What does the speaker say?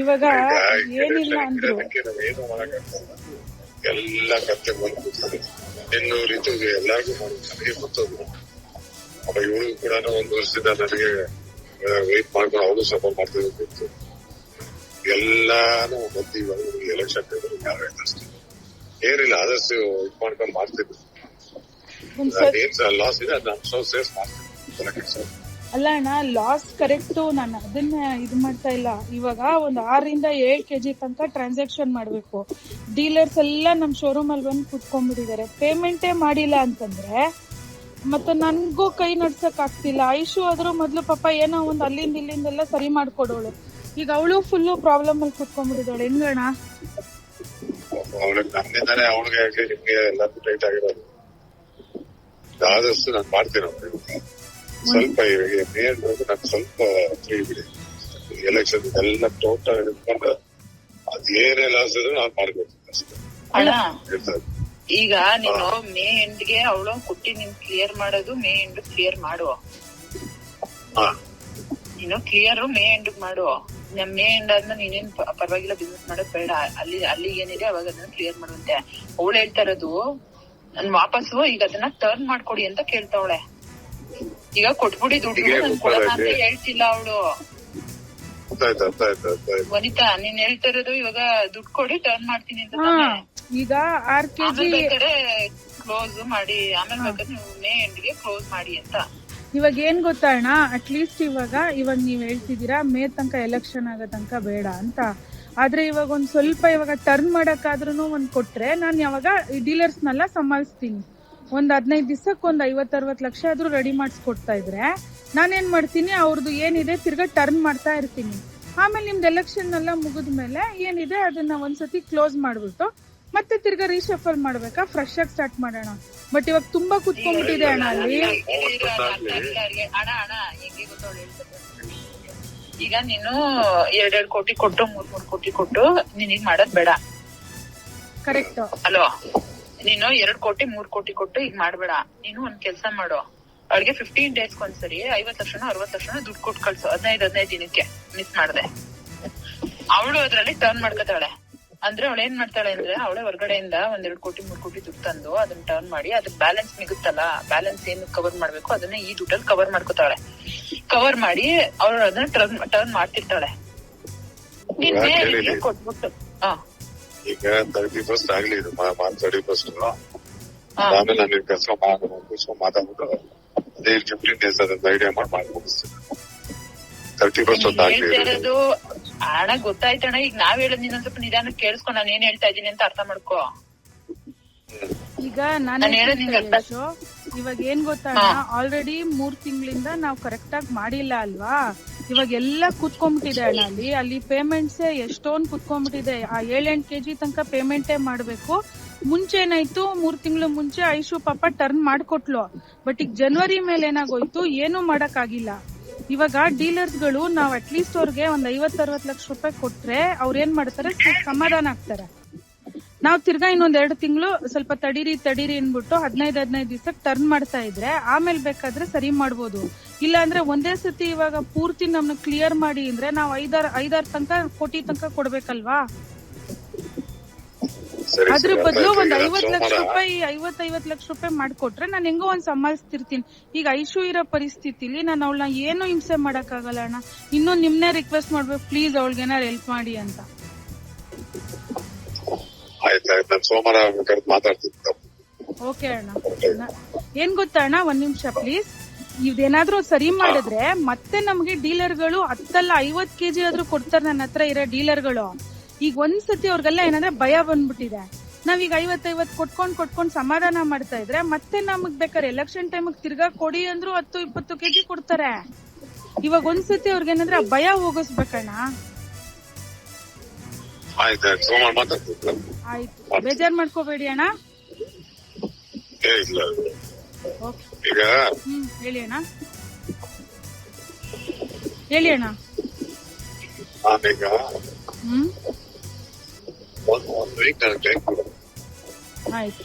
ಇವಾಗ ಏನಿಲ್ಲ ಅಂದ್ರು ಏನು ಮಾಡಕ್ಕಾಗಲ್ಲ. ಎಲ್ಲ ಕತ್ತೆ ಬಂದ್ಬಿಡ್ತಾರೆ. ಇನ್ನು ರಿತುಗೆ ಎಲ್ಲಾರ್ಗು ಮಾಡಿ ನನಗೆ ಗೊತ್ತದು. ಇವಳಿಗೂ ಕೂಡ 1 ವರ್ಷದಿಂದ ನನಗೆ ವೇಟ್ ಮಾಡ್ಕೊಂಡು ಅವಳು ಸಪೋರ್ಟ್ ಮಾಡ್ತಿದ್ದು ಎಲ್ಲಾನು ಬಂದು ಇವಾಗ ಎಲೆಕ್ಷನ್ ಅಷ್ಟೇ ಏನಿಲ್ಲ. ಆದಷ್ಟು ಇದ್ ಮಾಡ್ಕೊಂಡು ಮಾಡ್ತಿದ್ರು. ಏನ್ ಲಾಸ್ ಇದೆ ಅದನ್ನ ಸೇರ್ಸ್ ಮಾಡ್ತಿದ್ರು. ಅಲ್ಲ ಅಣ್ಣ, ಲಾಸ್ ಕರೆಕ್ಟು. ನಾನು ಅದನ್ನ ಇದು ಮಾಡ್ತಾ ಇಲ್ಲ. ಇವಾಗ ಒಂದು 6 ರಿಂದ 7 kg ತನಕ ಟ್ರಾನ್ಸಾಕ್ಷನ್ ಮಾಡ್ಬೇಕು. ಡೀಲರ್ಸ್ ಎಲ್ಲ ನಮ್ ಶೋರೂಮ್ ಅಲ್ಲಿ ಬಂದು ಕುತ್ಕೊಂಡ್ಬಿಟ್ಟಿದ್ದಾರೆ. ಪೇಮೆಂಟೇ ಮಾಡಿಲ್ಲ ಅಂತಂದ್ರೆ ಮತ್ತೆ ನನ್ಗೂ ಕೈ ನಡ್ಸಕ್ ಆಗ್ತಿಲ್ಲ. ಐಶು ಆದ್ರೂ ಮೊದ್ಲು ಪಾಪ ಏನೋ ಒಂದ್ ಅಲ್ಲಿಂದ ಇಲ್ಲಿಂದೆಲ್ಲ ಸರಿ ಮಾಡ್ಕೊಡೋಳು. ಈಗ ಅವಳು ಫುಲ್ಲು ಪ್ರಾಬ್ಲಮ್ ಅಲ್ಲಿ ಕುತ್ಕೊಂಡ್ಬಿಟ್ಟಿದ್ದಾಳೆ. ಹೆಂಗಣ್ಣ? ನನ್ನಿಂದಾನೆ ಅವಳಿಗೆ ನಿಮ್ಗೆ ಎಲ್ಲರೂ ಟೈಟ್ ಆಗಿರೋದು. ಆದಷ್ಟು ನಾನು ಮಾಡ್ತೀನಿ. ಸ್ವಲ್ಪ ಮೇನ್ ನಾನು ಸ್ವಲ್ಪ ಫ್ರೀ ಬಿಡಿ. ಎಲೆಕ್ಷನ್ ಎಲ್ಲ ಟೋಟಲ್ ಹಿಡ್ಕೊಂಡು ಅದೇನೇ ಲಾಸ್ ಇದ್ರು ನಾನು ಮಾಡ್ಕೊಡ್ತೀನಿ ಅಷ್ಟೇ. ಈಗ ನೀನು ಮೇ ಎಂಡ್ಗೆ ಅವಳು ಕುಟ್ಟಿ ನೀನ್ ಕ್ಲಿಯರ್ ಮಾಡೋದು ಮೇ ಎಂಡ್ ಕ್ಲಿಯರ್ ಮಾಡು. ನೀನು ಕ್ಲಿಯರ್ ಮೇ ಎಂಡ್ ಮಾಡು. ಮೇ ಎಂಡ್ ಆದ್ಮೇಲೆ ನೀನೇನ್ ಪರವಾಗಿಲ್ಲ ಬಿಸ್ನೆಸ್ ಮಾಡೋದ್ ಬೇಡ. ಅಲ್ಲಿ ಏನಿದೆ ಅವಾಗ ಅದನ್ನ ಕ್ಲಿಯರ್ ಮಾಡುವಂತೆ. ಅವಳು ಹೇಳ್ತಾ ಇರೋದು ನನ್ ವಾಪಸ್ಸು ಈಗ ಅದನ್ನ ಟರ್ನ್ ಮಾಡ್ಕೊಡಿ ಅಂತ ಕೇಳ್ತಾವಳೆ. ಈಗ ಕೊಟ್ಬಿಡಿ ದುಡ್ಡು ನನ್ ಕೊಡೋಣ ಅಂತ ಹೇಳ್ತಿಲ್ಲ ಅವಳು. ವನಿತಾ ನೀನ್ ಹೇಳ್ತಾ ಇರೋದು ಇವಾಗ ದುಡ್ಡು ಕೊಡಿ ಟರ್ನ್ ಮಾಡ್ತೀನಿ ಅಂತ. ಈಗ 6 kg ಬೇಕಾದ್ರೆ ಕ್ಲೋಸ್ ಮಾಡಿ ಆಮೇಲೆ ಬೇಕಾದ್ರೆ ನೀವು ಮೇ ಎಂಡ್ಗೆ ಕ್ಲೋಸ್ ಮಾಡಿ ಅಂತ. ಇವಾಗ ಏನ್ ಗೊತ್ತಾ ಅಣ್ಣ, ಅಟ್ಲೀಸ್ಟ್ ಇವಾಗ ನೀವ್ ಹೇಳ್ತಿದ್ದೀರಾ ಮೇ ತನಕ ಎಲೆಕ್ಷನ್ ಆಗೋ ತನಕ ಬೇಡ ಅಂತ. ಆದ್ರೆ ಇವಾಗ ಒಂದ್ ಸ್ವಲ್ಪ ಇವಾಗ ಟರ್ನ್ ಮಾಡಕ್ಕಾದ್ರೂ ಒಂದ್ ಕೊಟ್ರೆ ನಾನು ಯಾವಾಗ ಈ ಡೀಲರ್ಸ್ನೆಲ್ಲ ಸಂಭಾಳಿಸ್ತೀನಿ. ಒಂದ್ 15 ದಿವಸಕ್ಕೆ ಒಂದ್ 50-60 ಲಕ್ಷ ಆದ್ರೂ ರೆಡಿ ಮಾಡಿಸ್ಕೊಡ್ತಾ ಇದ್ರೆ ನಾನೇನ್ ಮಾಡ್ತೀನಿ, ಅವ್ರದ್ದು ಏನಿದೆ ತಿರ್ಗಾ ಟರ್ನ್ ಮಾಡ್ತಾ ಇರ್ತೀನಿ. ಆಮೇಲೆ ನಿಮ್ದು ಎಲೆಕ್ಷನ್ ಎಲ್ಲ ಮುಗಿದ್ಮೇಲೆ ಏನಿದೆ ಅದನ್ನ ಒಂದ್ಸತಿ ಕ್ಲೋಸ್ ಮಾಡ್ಬಿಟ್ಟು ಮತ್ತೆ ತಿರ್ಗಾ ರೀಶಫಲ್ ಮಾಡ್ಬೇಕಾ, ಫ್ರೆಶ್ ಆಗಿ ಸ್ಟಾರ್ಟ್ ಮಾಡೋಣ. ಬಟ್ ಇವಾಗ ತುಂಬಾ ಕುತ್ಕೊಂಡ್ಬಿಟ್ಟಿದೆ ಅಣ್ಣ ಅಲ್ಲಿ. ಈಗ ನೀನು 2 ಕೋಟಿ ಕೊಟ್ಟು 3 ಕೋಟಿ ಕೊಟ್ಟು ನಿನಗ್ ಮಾಡೋದ್ ಬೇಡ. ಕರೆಕ್ಟ್. ಅಲೋ, ನೀನು 2 ಕೋಟಿ 3 ಕೋಟಿ ಕೊಟ್ಟು ಈಗ ಮಾಡ್ಬೇಡ. ನೀನು ಒಂದ್ ಕೆಲ್ಸ ಮಾಡು, ಅವಳಿಗೆ 15 ಡೇಸ್ ಒಂದ್ಸರಿ 50 ಲಕ್ಷ 60 ಲಕ್ಷ ದುಡ್ಡು ಕೊಟ್ಟು ಕಳ್ಸು. 15 ದಿನಕ್ಕೆ ಮಿಸ್ ಮಾಡ್ದೆ. ಅವಳು ಅದ್ರಲ್ಲಿ ಟರ್ನ್ ಮಾಡ್ಕೊತಾಳೆ. ಅಂದ್ರೆ ಅವಳು ಏನ್ ಮಾಡ್ತಾಳೆ ಅಂದ್ರೆ ಅವಳೆ ಹೊರಗಡೆಯಿಂದ 1-2 ಕೋಟಿ 3 ಕೋಟಿ ದುಡ್ಡು ತಂದು ಅದನ್ನ ಟರ್ನ್ ಮಾಡಿ ಅದ್ರ ಬ್ಯಾಲೆನ್ಸ್ ಮಿಗುತ್ತಲ್ಲ, ಬ್ಯಾಲೆನ್ಸ್ ಏನು ಕವರ್ ಮಾಡ್ಬೇಕು ಅದನ್ನ ಈ ದುಡ್ಡಲ್ಲಿ ಕವರ್ ಮಾಡ್ಕೋತಾಳೆ. ಕವರ್ ಮಾಡಿ ಅವಳು ಅದನ್ನ ಟರ್ನ್ ಮಾಡ್ತಿರ್ತಾಳೆ. ನೀನ್ ಕೊಟ್ಬಿಟ್ಟು ಈಗ 31st ಆಗ್ಲಿ, ಇದು ಮಾರ್ಚ್ 31st. ಆಮೇಲೆ ನಾನು ಕೆಲಸ ಮಾತಾಡ್ಬಿಟ್ಟು ಅದೇ 15 ಡೇಸ್ ಅದನ್ನ ಐಡಿಯಾ ಮಾಡಿ ಮುಗಿಸ್ತೀನಿ. 31st ಇರೋದು ಹಣ ಗೊತ್ತಾಯ್ತಣ್ಣ. ಈಗ ನಾವ್ ಹೇಳೋದ್ ನೀನ್ ಸ್ವಲ್ಪ ನಿಧಾನ ಕೇಳಿಸ್ಕೊಂಡು ನಾನು ಏನ್ ಹೇಳ್ತಾ ಇದೀನಿ ಅಂತ ಅರ್ಥ ಮಾಡ್ಕೋ. ಈಗ ನಾನು ಇವಾಗ ಏನ್ ಗೊತ್ತಾ, ಆಲ್ರೆಡಿ 3 ತಿಂಗಳಿಂದ ನಾವು ಕರೆಕ್ಟ್ ಆಗಿ ಮಾಡಿಲ್ಲ ಅಲ್ವಾ. ಇವಾಗ ಎಲ್ಲ ಕುತ್ಕೊಂಡ್ಬಿಟ್ಟಿದೆ ಅಣ್ಣ ಅಲ್ಲಿ ಪೇಮೆಂಟ್ಸ್ ಎಷ್ಟೊಂದು ಕುತ್ಕೊಂಡ್ಬಿಟ್ಟಿದೆ. ಆ 7-8 kg ತನಕ ಪೇಮೆಂಟೇ ಮಾಡ್ಬೇಕು. ಮುಂಚೆ ಏನಾಯ್ತು, 3 ತಿಂಗಳು ಮುಂಚೆ ಐಶು ಪಾಪ ಟರ್ನ್ ಮಾಡ್ಕೊಟ್ಲು. ಬಟ್ ಈಗ ಜನವರಿ ಮೇಲೆ ಏನಾಗೋಯ್ತು, ಏನು ಮಾಡಕ್ ಆಗಿಲ್ಲ. ಇವಾಗ ಡೀಲರ್ಸ್ ಗಳು ನಾವ್ ಅಟ್ಲೀಸ್ಟ್ ಅವ್ರಿಗೆ ಒಂದ್ 50-60 ಲಕ್ಷ ರೂಪಾಯಿ ಕೊಟ್ರೆ ಅವ್ರ ಏನ್ ಮಾಡ್ತಾರೆ, ಸಮಾಧಾನ ಆಗ್ತಾರೆ. ನಾವ್ ತಿರ್ಗಾ ಇನ್ನೊಂದ್ 2 ತಿಂಗಳು ಸ್ವಲ್ಪ ತಡೀರಿ ಅನ್ಬಿಟ್ಟು 15 ದಿವಸಕ್ಕೆ ಟರ್ನ್ ಮಾಡ್ತಾ ಇದ್ರೆ ಆಮೇಲೆ ಬೇಕಾದ್ರೆ ಸರಿ ಮಾಡ್ಬೋದು. ಇಲ್ಲ ಅಂದ್ರೆ ಒಂದೇ ಸತಿ ಇವಾಗ ಪೂರ್ತಿ ನಮ್ನ ಕ್ಲಿಯರ್ ಮಾಡಿ ಅಂದ್ರೆ ನಾವ್ 5-6 ಕೋಟಿ ತನಕ ಕೊಡ್ಬೇಕಲ್ವಾ. ಅದ್ರ ಬದಲು ಒಂದ್ 50 ಲಕ್ಷ ರೂಪಾಯಿ 50 ಲಕ್ಷ ರೂಪಾಯಿ ಮಾಡ್ಕೊಟ್ರೆ ನಾನು ಹೆಂಗೋ ಒಂದ್ ಸಂಭಾಳಿಸ್ತಿರ್ತೀನಿ. ಈಗ ಐಶು ಇರೋ ಪರಿಸ್ಥಿತಿಲಿ ನಾನು ಅವಳನ್ನ ಏನು ಹಿಂಸೆ ಮಾಡಕ್ ಆಗಲ್ಲ ಅಣ್ಣ. ಇನ್ನು ನಿಮ್ನೆ ರಿಕ್ವೆಸ್ಟ್ ಮಾಡ್ಬೇಕು, ಪ್ಲೀಸ್ ಅವಳಿಗೇನಾರು ಹೆಲ್ಪ್ ಮಾಡಿ ಅಂತ. ಸೋಮವಾರ ಓಕೆ ಅಣ್ಣ. ಏನ್ ಗೊತ್ತಾ ಅಣ್ಣ, 1 ನಿಮಿಷ ಪ್ಲೀಸ್. ಇದೇನಾದ್ರೂ ಸರಿ ಮಾಡಿದ್ರೆ ಮತ್ತೆ ನಮ್ಗೆ ಡೀಲರ್ಗಳು 10-50 kg ಆದ್ರೂ ಕೊಡ್ತಾರೆ ನನ್ನ ಹತ್ರ ಇರೋ ಡೀಲರ್ಗಳು. ಈಗ ಒಂದ್ಸತಿ ಅವ್ರಿಗೆಲ್ಲ ಏನಂದ್ರೆ ಭಯ ಬಂದ್ಬಿಟ್ಟಿದೆ. ನಾವೀಗ 50 ಕೊಟ್ಕೊಂಡ್ ಸಮಾಧಾನ ಮಾಡ್ತಾ ಇದ್ರೆ ಮತ್ತೆ ನಮಗ್ ಬೇಕಾದ್ರೆ ಎಲೆಕ್ಷನ್ ಟೈಮ್ ತಿರ್ಗಾ ಕೊಡಿ ಅಂದ್ರು 10-20 kg ಕೊಡ್ತಾರೆ. ಇವಾಗ ಒಂದ್ಸತಿ ಅವ್ರಿಗೇನಂದ್ರೆ ಆ ಭಯ ಹೋಗಿಸ್ಬೇಕಣ್ಣ. ಆಯ್ತು, ಬೇಜಾರ್ ಮಾಡ್ಕೋಬೇಡಿ ಅಣ್ಣ. ಹೇಳಿ ಅಣ್ಣ. ಒಂದು ವೀಕ್ ಆಯ್ತು.